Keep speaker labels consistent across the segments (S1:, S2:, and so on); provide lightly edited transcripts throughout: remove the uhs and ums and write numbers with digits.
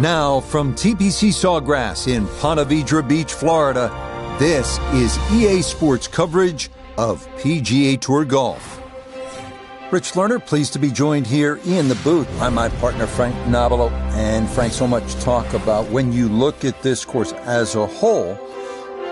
S1: Now, from TPC Sawgrass in Ponte Vedra Beach, Florida, this is EA Sports coverage of PGA Tour Golf. Rich Lerner, pleased to be joined here in the booth by my partner, Frank Nobilo. And Frank, so much talk about when you look at this course as a whole,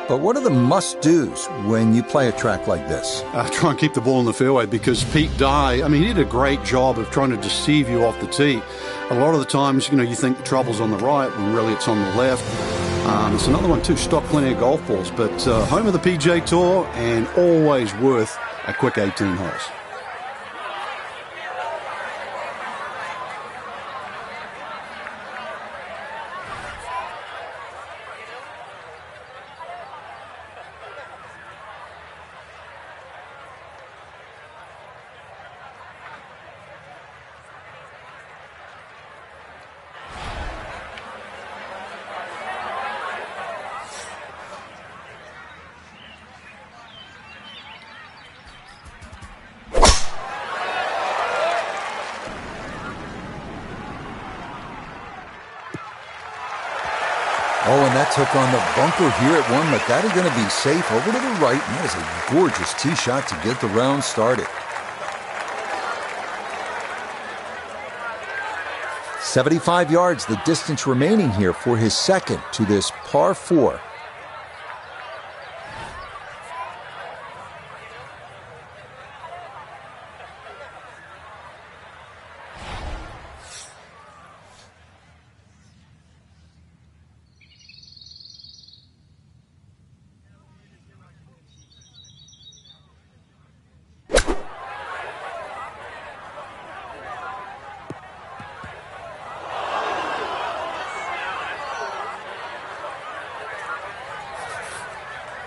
S1: but what are the must-dos when you play a track like this?
S2: Try and keep the ball in the fairway, because Pete Dye, he did a great job of trying to deceive you off the tee. A lot of the times, you think the trouble's on the right when really it's on the left. It's another one too, stock plenty of golf balls, but home of the PGA Tour and always worth a quick 18 holes.
S1: Oh, and that took on the bunker here at one, but that is going to be safe over to the right. And that is a gorgeous tee shot to get the round started. 75 yards, the distance remaining here for his second to this par 4.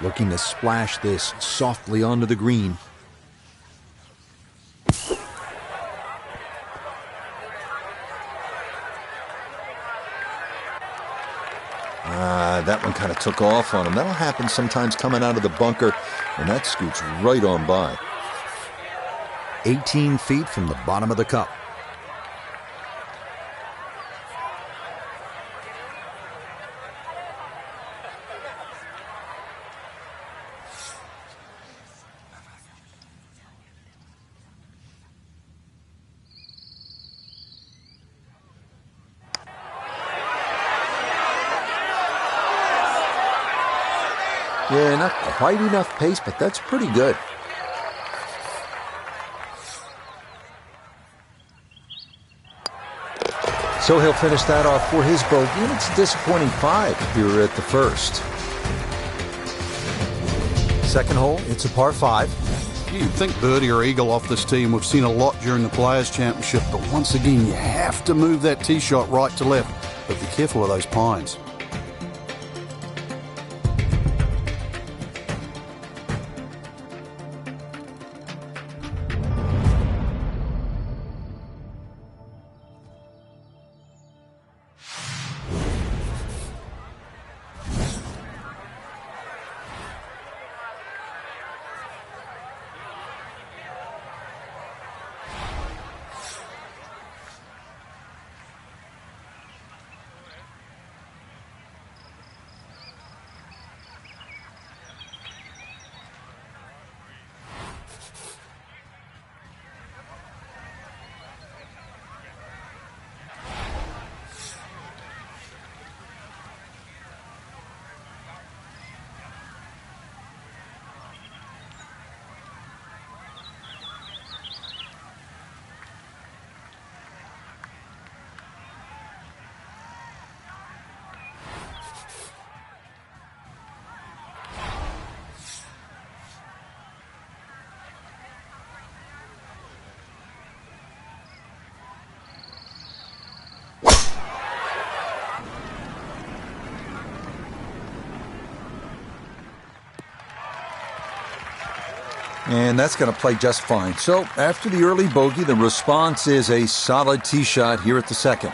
S1: Looking to splash this softly onto the green. That one kind of took off on him. That'll happen sometimes coming out of the bunker, and that scoots right on by.
S3: 18 feet from the bottom of the cup.
S1: Yeah, not quite enough pace, but that's pretty good. So he'll finish that off for his bogey, and it's a disappointing 5 here at the first. Second hole, it's a par 5.
S2: You'd think birdie or eagle off this tee, and we've seen a lot during the Players' Championship, but once again, you have to move that tee shot right to left, but be careful of those pines.
S1: And that's going to play just fine. So after the early bogey, the response is a solid tee shot here at the second.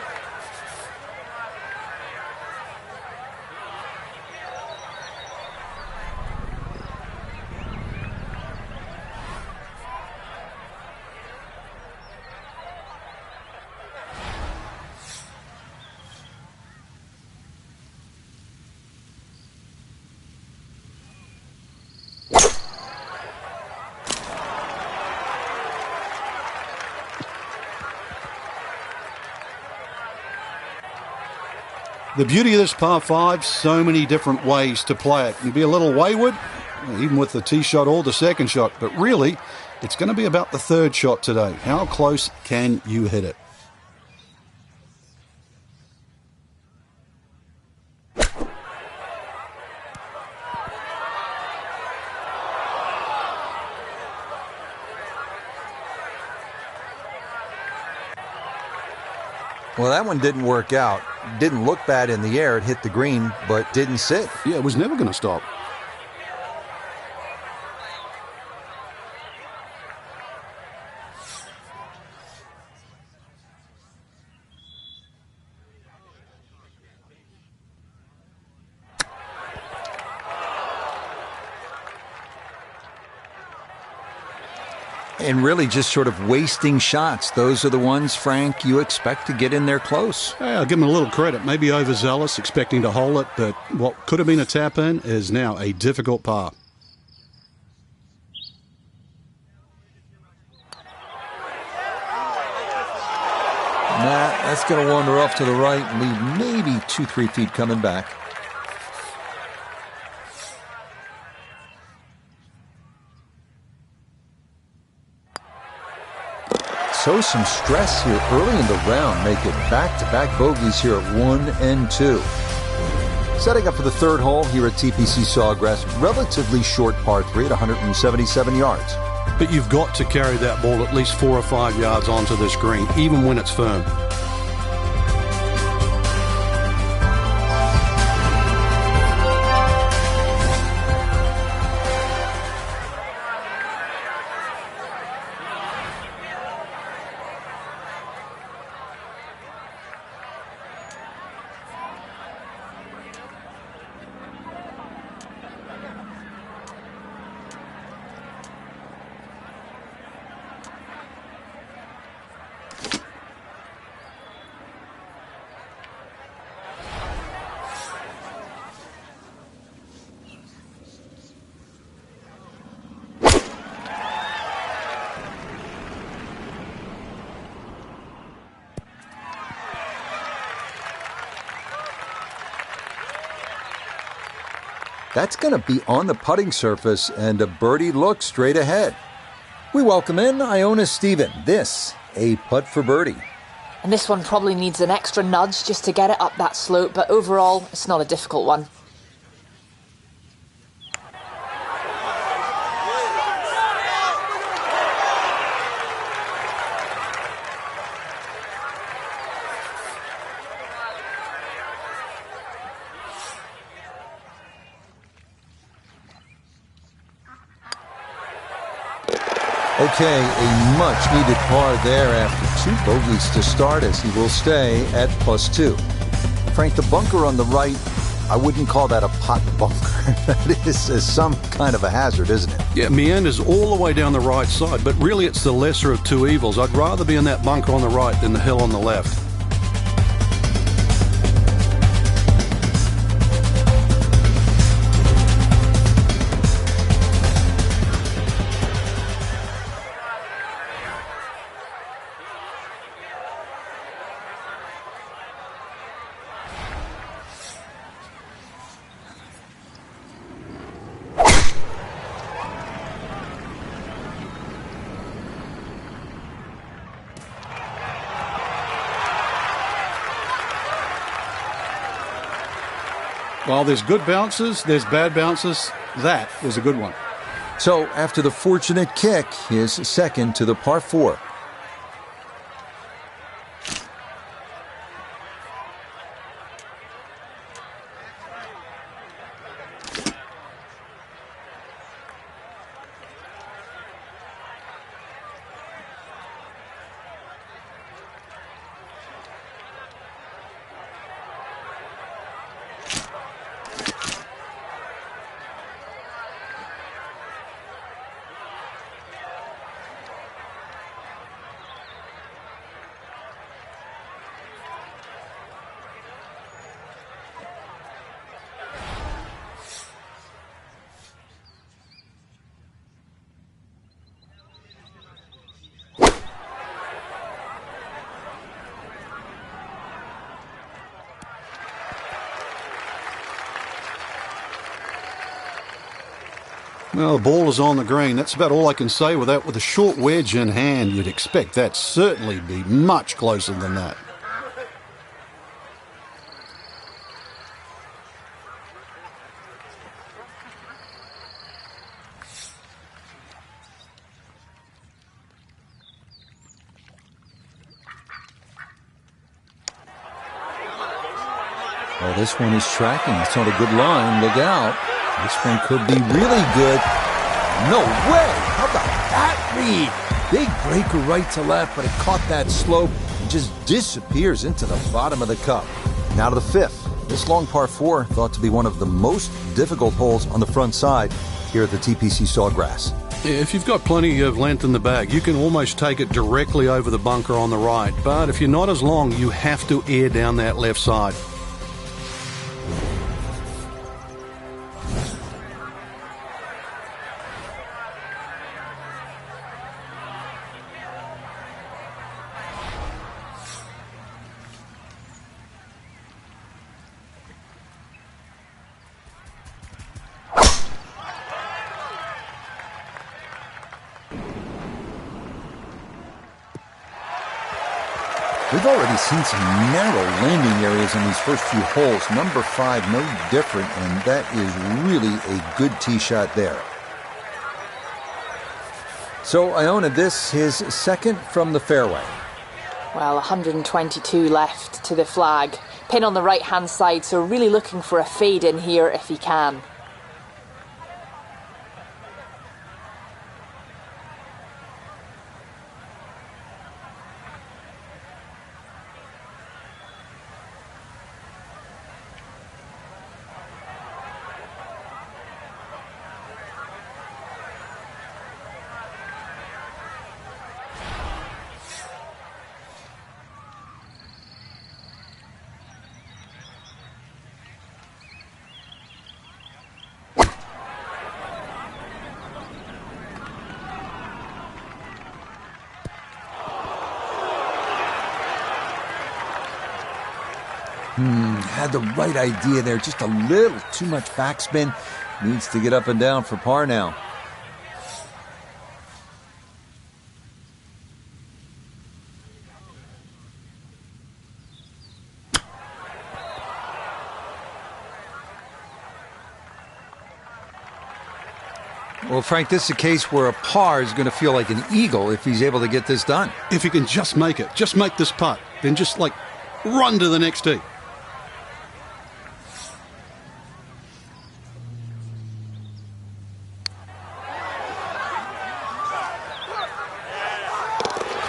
S2: The beauty of this par 5, so many different ways to play it. It can be a little wayward, even with the tee shot or the second shot, but really, it's going to be about the third shot today. How close can you hit it?
S1: Well, that one didn't work out. Didn't look bad in the air. It hit the green, but didn't sit.
S2: Yeah, it was never going to stop.
S1: And really just sort of wasting shots. Those are the ones, Frank, you expect to get in there close.
S2: Hey, I'll give him a little credit. Maybe overzealous, expecting to hole it, but what could have been a tap-in is now a difficult par.
S1: That's going to wander off to the right and leave maybe 2-3 feet coming back. So some stress here early in the round. Make it back-to-back bogeys here at 1 and 2. Setting up for the third hole here at TPC Sawgrass. Relatively short par 3 at 177 yards.
S2: But you've got to carry that ball at least 4 or 5 yards onto this green, even when it's firm.
S1: That's going to be on the putting surface, and a birdie look straight ahead. We welcome in Iona Stephen. This, a putt for birdie.
S4: And this one probably needs an extra nudge just to get it up that slope, but overall, it's not a difficult one.
S1: Okay, a much-needed par there after 2 bogeys to start, as he will stay at +2. Frank, the bunker on the right, I wouldn't call that a pot bunker. That is some kind of a hazard, isn't it?
S2: Yeah, meanders all the way down the right side, but really it's the lesser of two evils. I'd rather be in that bunker on the right than the hill on the left. While there's good bounces, there's bad bounces. That was a good one.
S1: So after the fortunate kick, his second to the par 4.
S2: Well, the ball is on the green. That's about all I can say with that. With a short wedge in hand, you'd expect that certainly be much closer than that.
S1: Oh, this one is tracking. It's on a good line. Look out. This one could be really good. No way! How about that read? Big breaker right to left, but it caught that slope and just disappears into the bottom of the cup.
S3: Now to the fifth. This long par 4 thought to be one of the most difficult holes on the front side here at the TPC Sawgrass.
S2: Yeah, if you've got plenty of length in the bag, you can almost take it directly over the bunker on the right. But if you're not as long, you have to air down that left side.
S1: We've already seen some narrow landing areas in these first few holes. Number 5, no different, and that is really a good tee shot there. So Iona, this his second from the fairway.
S4: Well, 122 left to the flag. Pin on the right-hand side, so really looking for a fade in here if he can.
S1: Had the right idea there, just a little too much backspin. Needs to get up and down for par now. Well, Frank, this is a case where a par is going to feel like an eagle if he's able to get this done.
S2: If he can just make it, just make this putt, then just run to the next tee.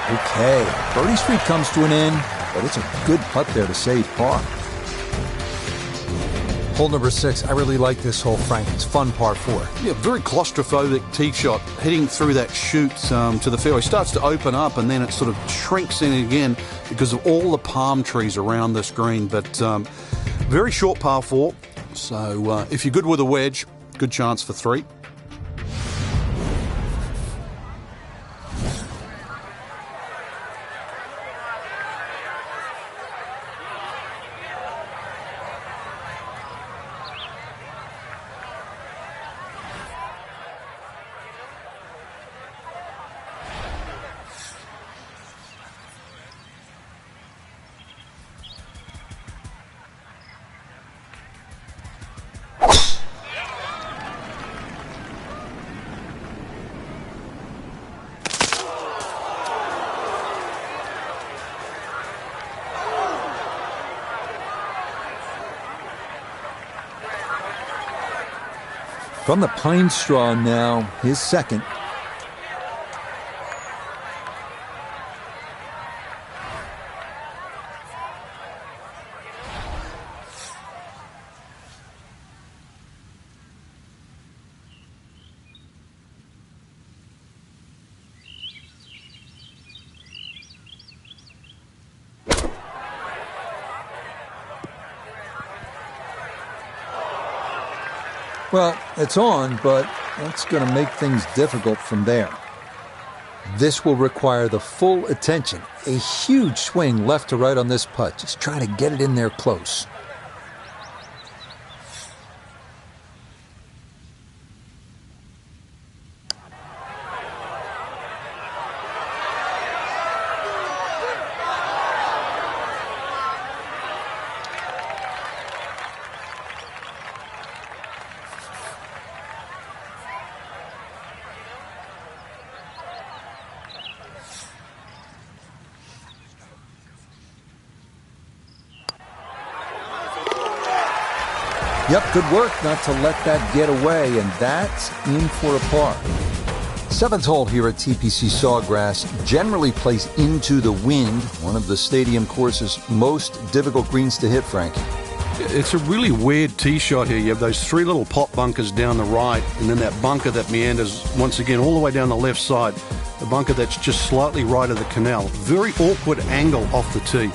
S1: Okay, birdie streak comes to an end, but it's a good putt there to save par.
S5: Hole number 6, I really like this hole, Frank. It's fun par 4.
S2: Yeah, very claustrophobic tee shot, heading through that chute to the fairway. Starts to open up and then it sort of shrinks in again because of all the palm trees around this green. But very short par 4, so if you're good with a wedge, good chance for 3.
S1: From the pine straw now, his second. Well, it's on, but that's going to make things difficult from there. This will require the full attention. A huge swing left to right on this putt. Just try to get it in there close. Yep, good work not to let that get away, and that's in for a par. Seventh hole here at TPC Sawgrass generally plays into the wind, one of the stadium course's most difficult greens to hit, Frankie.
S2: It's a really weird tee shot here. You have those three little pot bunkers down the right, and then that bunker that meanders once again all the way down the left side. The bunker that's just slightly right of the canal. Very awkward angle off the tee.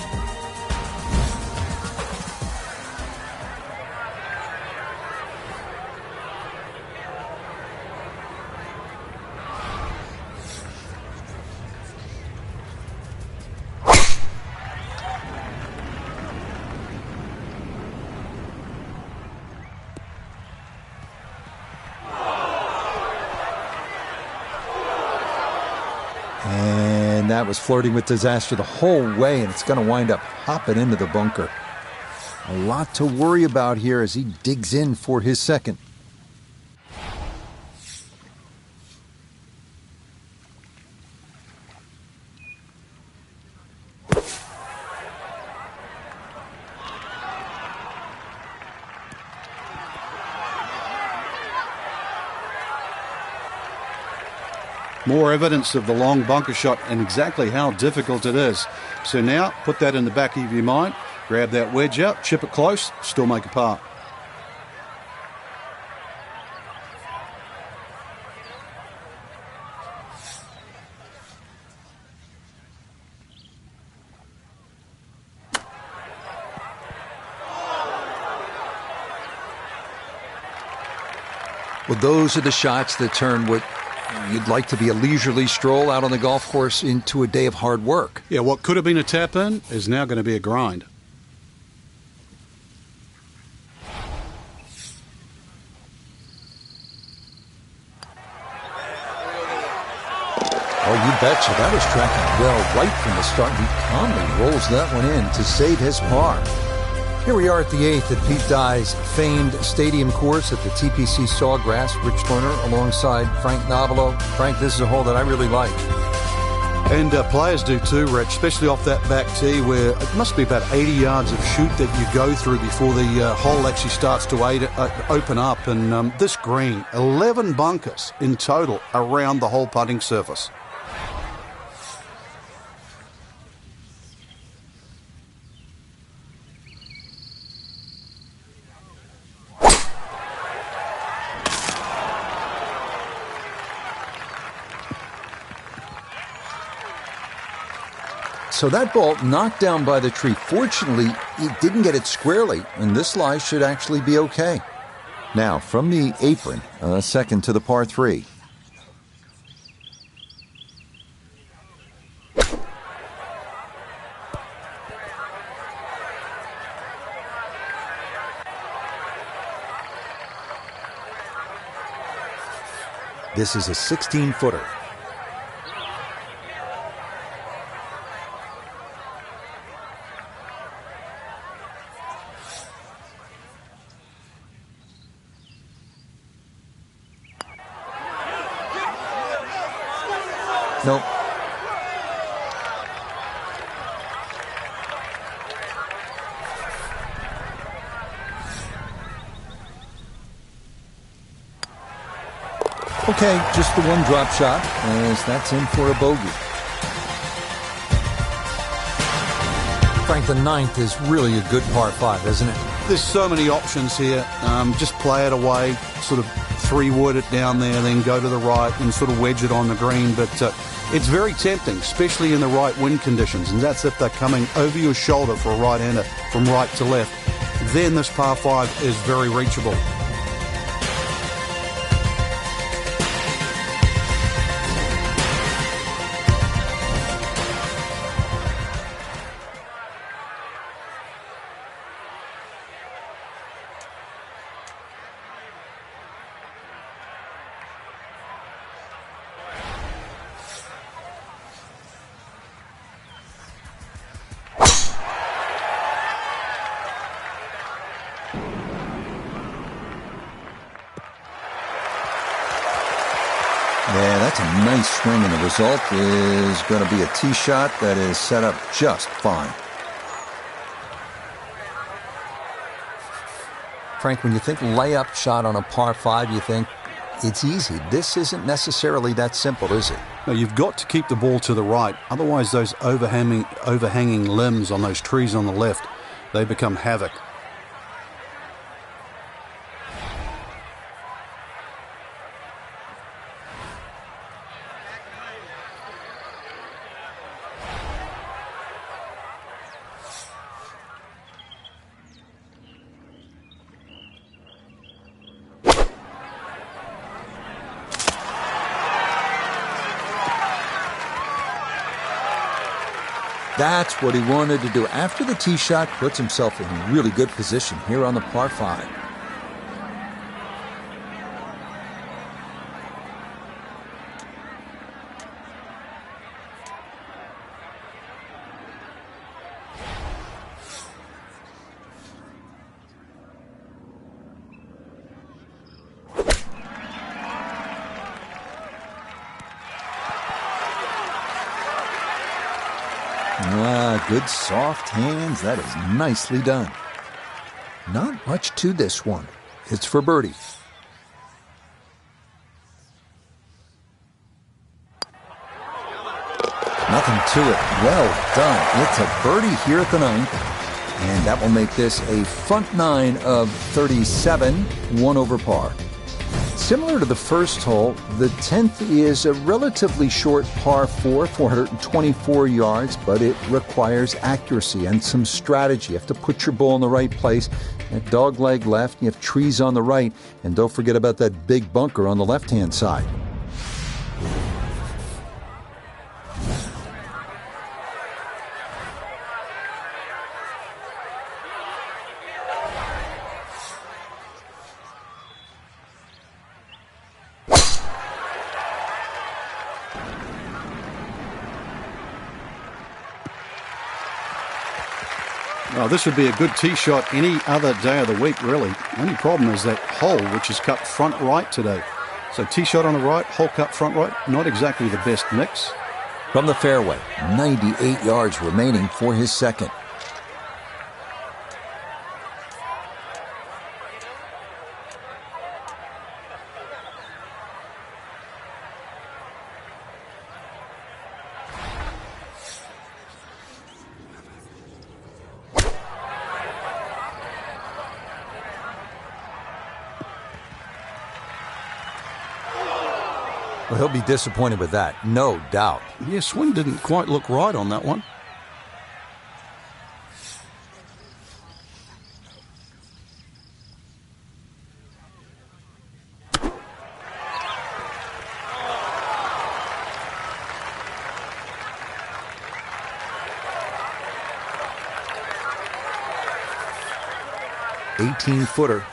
S1: And that was flirting with disaster the whole way, and it's going to wind up hopping into the bunker. A lot to worry about here as he digs in for his second.
S2: More evidence of the long bunker shot and exactly how difficult it is. So now, put that in the back of your mind, grab that wedge out, chip it close, still make a par.
S1: Well, those are the shots that turn what you'd like to be a leisurely stroll out on the golf course into a day of hard work.
S2: Yeah, what could have been a tap-in is now going to be a grind.
S1: Oh, you betcha. That was tracking well right from the start. He calmly rolls that one in to save his par. Here we are at the 8th at Pete Dye's famed stadium course at the TPC Sawgrass. Rich Lerner alongside Frank Novelo. Frank, this is a hole that I really like.
S2: And players do too, Rich, especially off that back tee where it must be about 80 yards of shoot that you go through before the hole actually starts to open up. And this green, 11 bunkers in total around the whole putting surface.
S1: So that ball knocked down by the tree. Fortunately, he didn't get it squarely, and this lie should actually be okay. Now, from the apron, second to the par 3. This is a 16-footer. Nope. Okay, just the one drop shot, as that's in for a bogey.
S5: Frank, the 9th is really a good par 5, isn't it?
S2: There's so many options here. Just play it away, sort of 3-wood it down there, then go to the right and sort of wedge it on the green. But it's very tempting, especially in the right wind conditions. And that's if they're coming over your shoulder for a right-hander from right to left. Then this par 5 is very reachable.
S1: Yeah, that's a nice swing, and the result is going to be a tee shot that is set up just fine.
S3: Frank, when you think layup shot on a par 5, you think it's easy. This isn't necessarily that simple, is it?
S2: No, you've got to keep the ball to the right. Otherwise, those overhanging limbs on those trees on the left, they become havoc.
S3: That's what he wanted to do. After the tee shot, puts himself in a really good position here on the par 5. Good soft hands. That is nicely done. Not much to this one. It's for birdie. Nothing to it. Well done. It's a birdie here at the 9th. And that will make this a front 9 of 37, 1 over par. Similar to the first hole, the 10th is a relatively short par 4, 424 yards, but it requires accuracy and some strategy. You have to put your ball in the right place. That dog leg left, you have trees on the right, and don't forget about that big bunker on the left-hand side.
S2: Well, this would be a good tee shot any other day of the week, really. Only problem is that hole, which is cut front right today. So tee shot on the right, hole cut front right, not exactly the best mix.
S3: From the fairway, 98 yards remaining for his second. Well, he'll be disappointed with that, no doubt.
S2: Yeah, swing didn't quite look right on that one.
S3: Footer.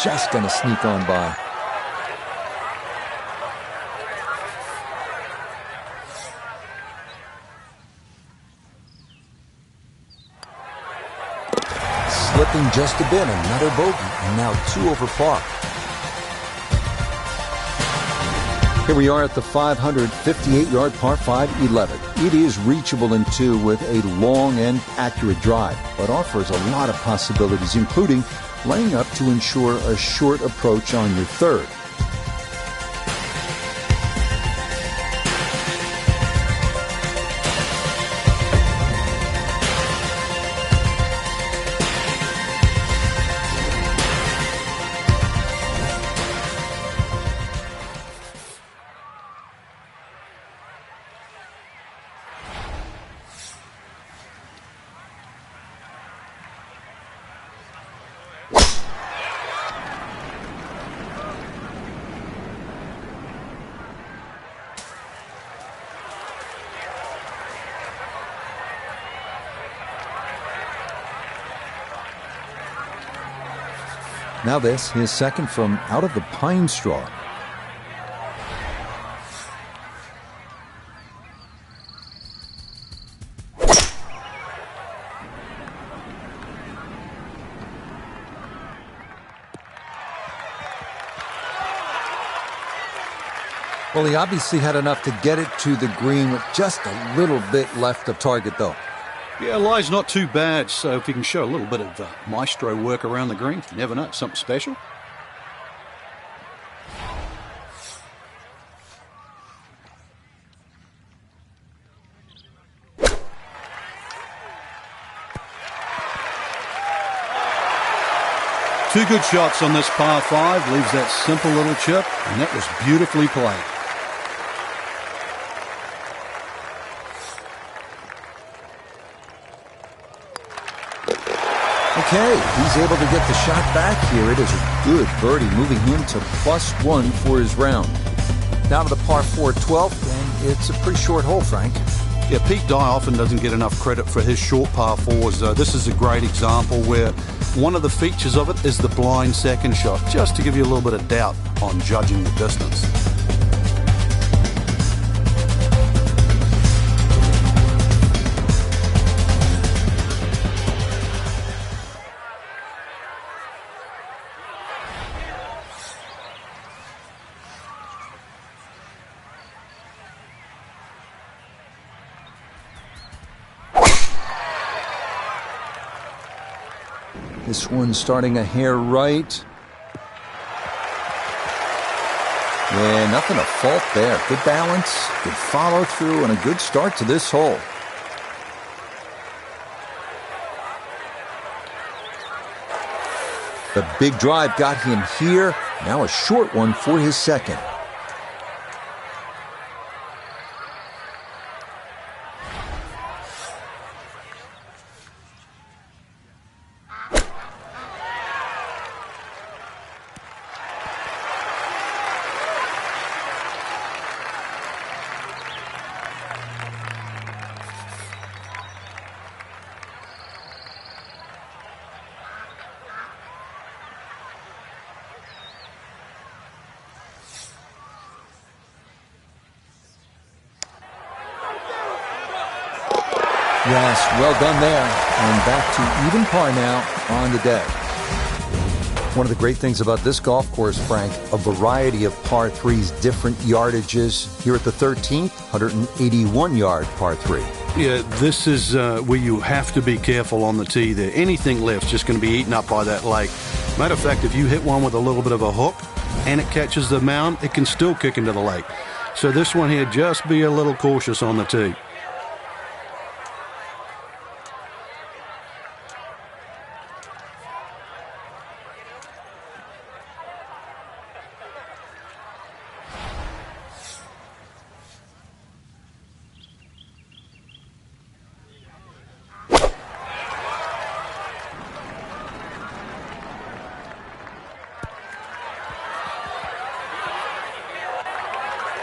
S3: Just going to sneak on by. Slipping just a bit, another bogey, and now 2 over par. Here we are at the 558-yard par 5 11. It is reachable in 2 with a long and accurate drive, but offers a lot of possibilities, including laying up to ensure a short approach on your third. Now this, his second from out of the pine straw. Well, he obviously had enough to get it to the green with just a little bit left of target, though.
S2: Yeah, lie's not too bad, so if you can show a little bit of maestro work around the green, you never know, something special. Two good shots on this par 5, leaves that simple little chip, and that was beautifully played.
S3: Okay, he's able to get the shot back here. It is a good birdie, moving him to +1 for his round.
S5: Down to the par 4 12th, and it's a pretty short hole, Frank.
S2: Yeah, Pete Dye often doesn't get enough credit for his short par 4s. This is a great example where one of the features of it is the blind second shot, just to give you a little bit of doubt on judging the distance.
S3: This one's starting a hair right. Yeah, nothing to fault there. Good balance, good follow through, and a good start to this hole. The big drive got him here. Now a short one for his second. Yes, well done there. And back to even par now on the day. One of the great things about this golf course, Frank, a variety of par 3s, different yardages. Here at the 13th, 181-yard par 3.
S2: Yeah, this is where you have to be careful on the tee there. Anything left's just going to be eaten up by that lake. Matter of fact, if you hit one with a little bit of a hook and it catches the mound, it can still kick into the lake. So this one here, just be a little cautious on the tee.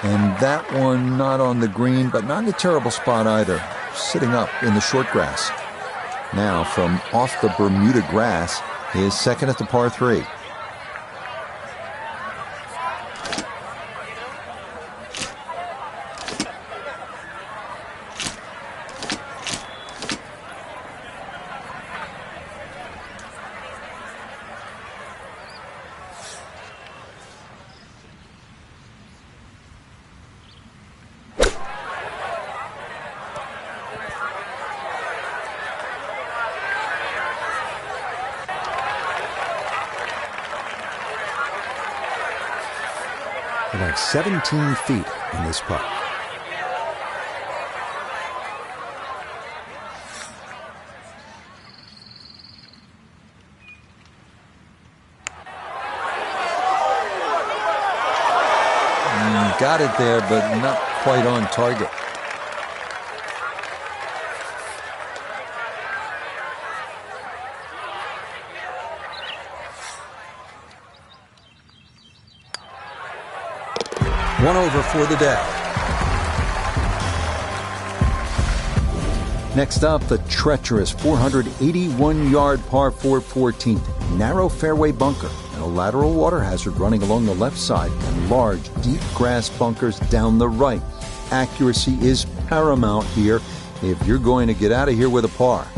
S3: And that one not on the green, but not in a terrible spot either. Sitting up in the short grass. Now from off the Bermuda grass, his second at the par 3. Like 17 feet in this putt. Got it there, but not quite on target. One over for the day. Next up, the treacherous 481-yard par 4 14th. Narrow fairway bunker and a lateral water hazard running along the left side and large, deep grass bunkers down the right. Accuracy is paramount here if you're going to get out of here with a par.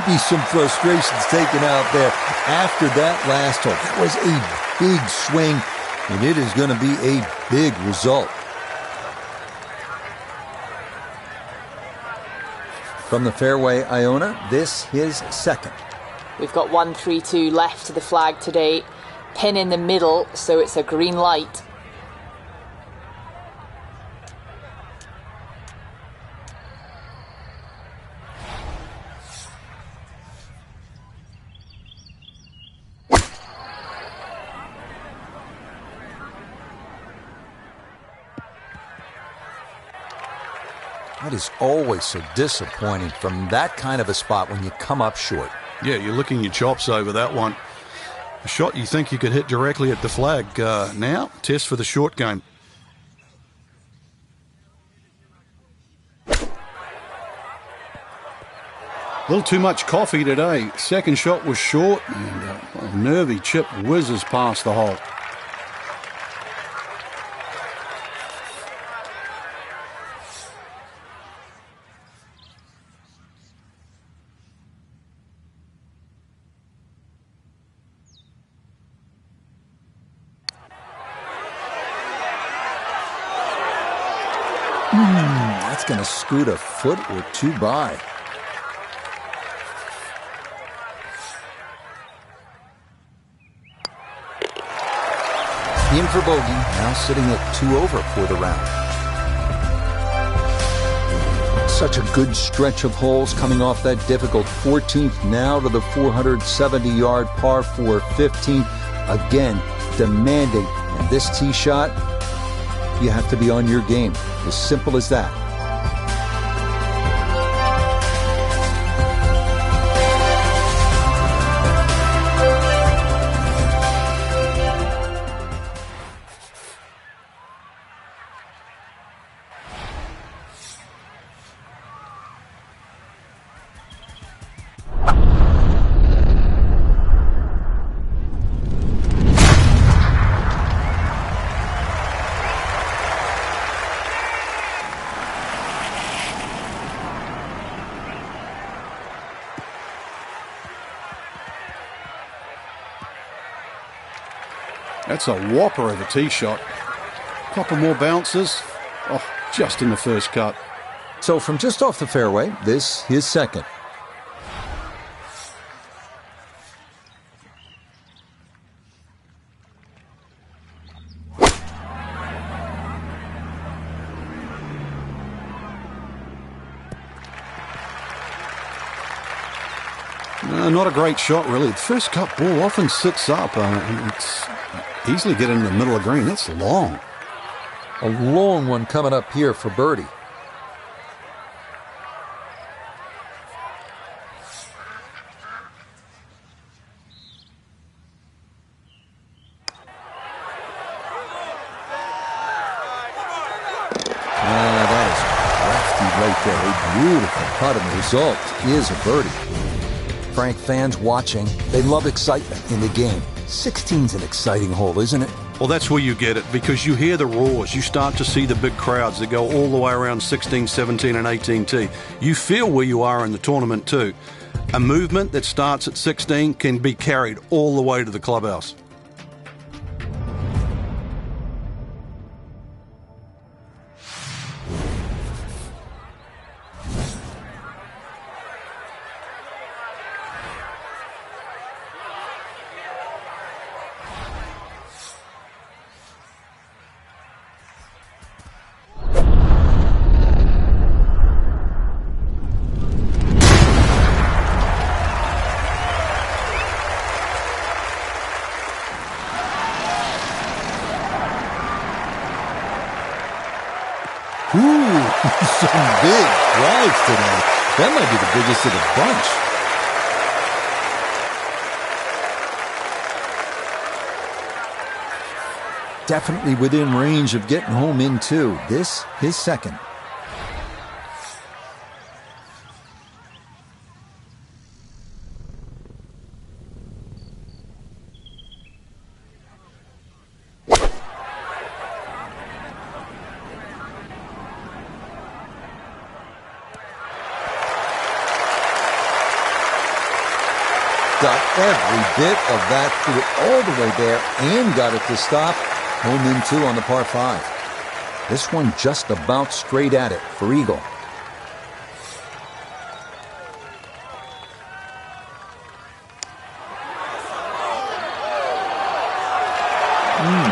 S3: be some frustrations taken out there after that last hole. That was a big swing, and it is going to be a big result. From the fairway, Iona, this his second.
S4: We've got 1-3-2 left to the flag today. Pin in the middle, so it's a green light.
S5: That is always so disappointing from that kind of a spot when you come up short.
S2: Yeah, you're licking your chops over that one. A shot you think you could hit directly at the flag. Now, test for the short game. A little too much coffee today. Second shot was short, and a nervy chip whizzes past the hole.
S3: That's going to scoot a foot or two by. In for bogey, now sitting at 2 over for the round. Such a good stretch of holes coming off that difficult 14th, now to the 470-yard par 4 15th. Again, demanding. And this tee shot, you have to be on your game. As simple as that.
S2: That's a whopper of a tee shot. Couple more bounces. Oh, just in the first cut.
S3: So from just off the fairway, this his second.
S2: Not a great shot, really. The first cut ball often sits up. It's easily get in the middle of green. That's long.
S3: A long one coming up here for birdie. That is crafty right there. A beautiful putt, and the result is a birdie.
S5: Frank, fans watching, they love excitement in the game. 16's an exciting hole, isn't it?
S2: Well, that's where you get it, because you hear the roars. You start to see the big crowds that go all the way around 16, 17, and 18T. You feel where you are in the tournament, too. A movement that starts at 16 can be carried all the way to the clubhouse.
S3: Some big drives today. That might be the biggest of the bunch. Definitely within range of getting home in two. This, his second. got every bit of that, threw it all the way there and got it to stop. Hole in 2 on the par 5. This one just about straight at it for eagle.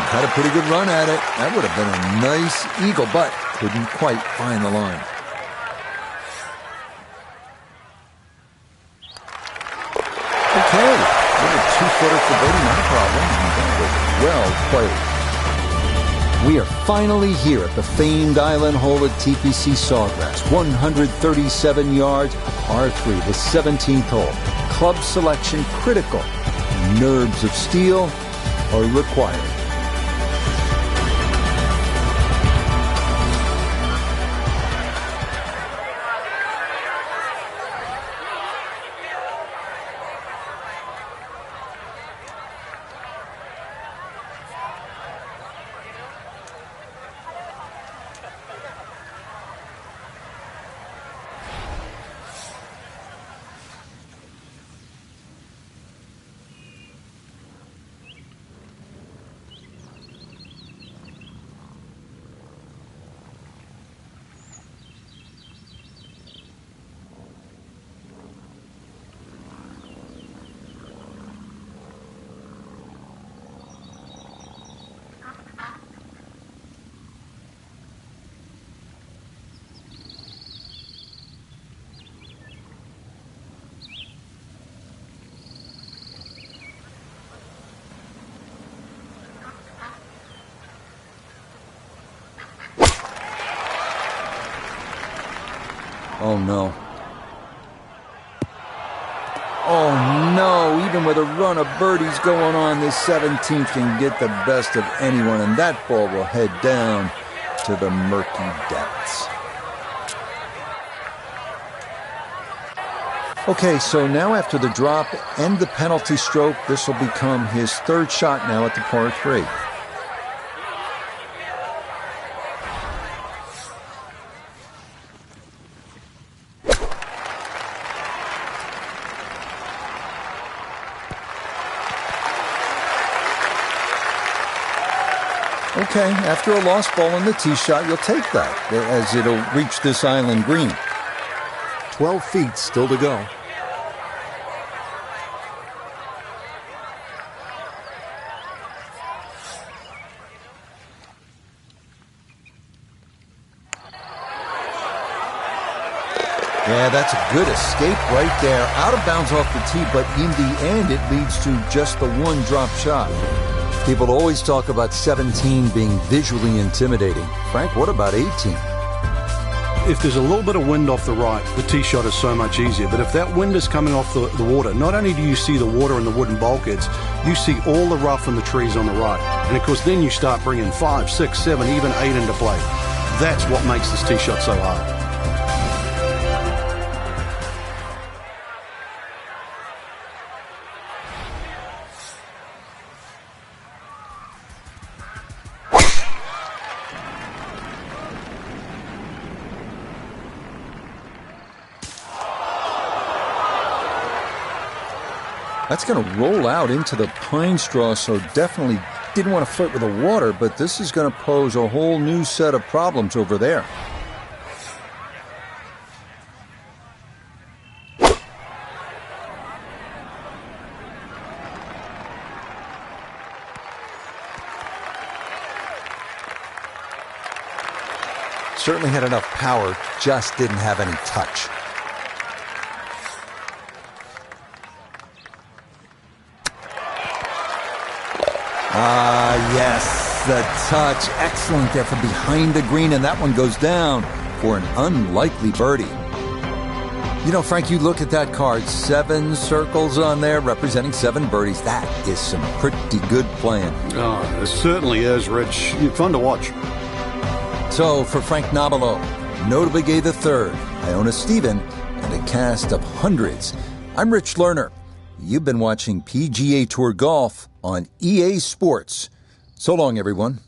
S3: Had a pretty good run at it. That would have been a nice eagle, but couldn't quite find the line. Okay, little 2-footer for birdie, not a problem. That was well played. We are finally here at the famed island hole at TPC Sawgrass. 137 yards, par 3, the 17th hole. Club selection critical. Nerves of steel are required. Oh, no. Oh, no. Even with a run of birdies going on, this 17th can get the best of anyone, and that ball will head down to the murky depths. Okay, so now after the drop and the penalty stroke, this will become his third shot now at the par 3. Okay, after a lost ball in the tee shot, you'll take that as it'll reach this island green. 12 feet still to go. Yeah, that's a good escape right there. Out of bounds off the tee, but in the end, it leads to just the one drop shot. People always talk about 17 being visually intimidating. Frank, what about 18?
S2: If there's a little bit of wind off the right, the tee shot is so much easier. But if that wind is coming off the water, not only do you see the water and the wooden bulkheads, you see all the rough and the trees on the right. And of course, then you start bringing 5, 6, 7, even 8 into play. That's what makes this tee shot so hard.
S3: That's going to roll out into the pine straw, so definitely didn't want to flirt with the water, but this is going to pose a whole new set of problems over there. Certainly had enough power, just didn't have any touch. Yes, the touch. Excellent there from behind the green, and that one goes down for an unlikely birdie. You know, Frank, you look at that card, 7 circles on there representing 7 birdies. That is some pretty good playing.
S2: Oh, it certainly is, Rich. Fun to watch.
S3: So, for Frank Nobilo, notably gave the third, Iona Stephen, and a cast of hundreds. I'm Rich Lerner. You've been watching PGA Tour Golf on EA Sports. So long, everyone.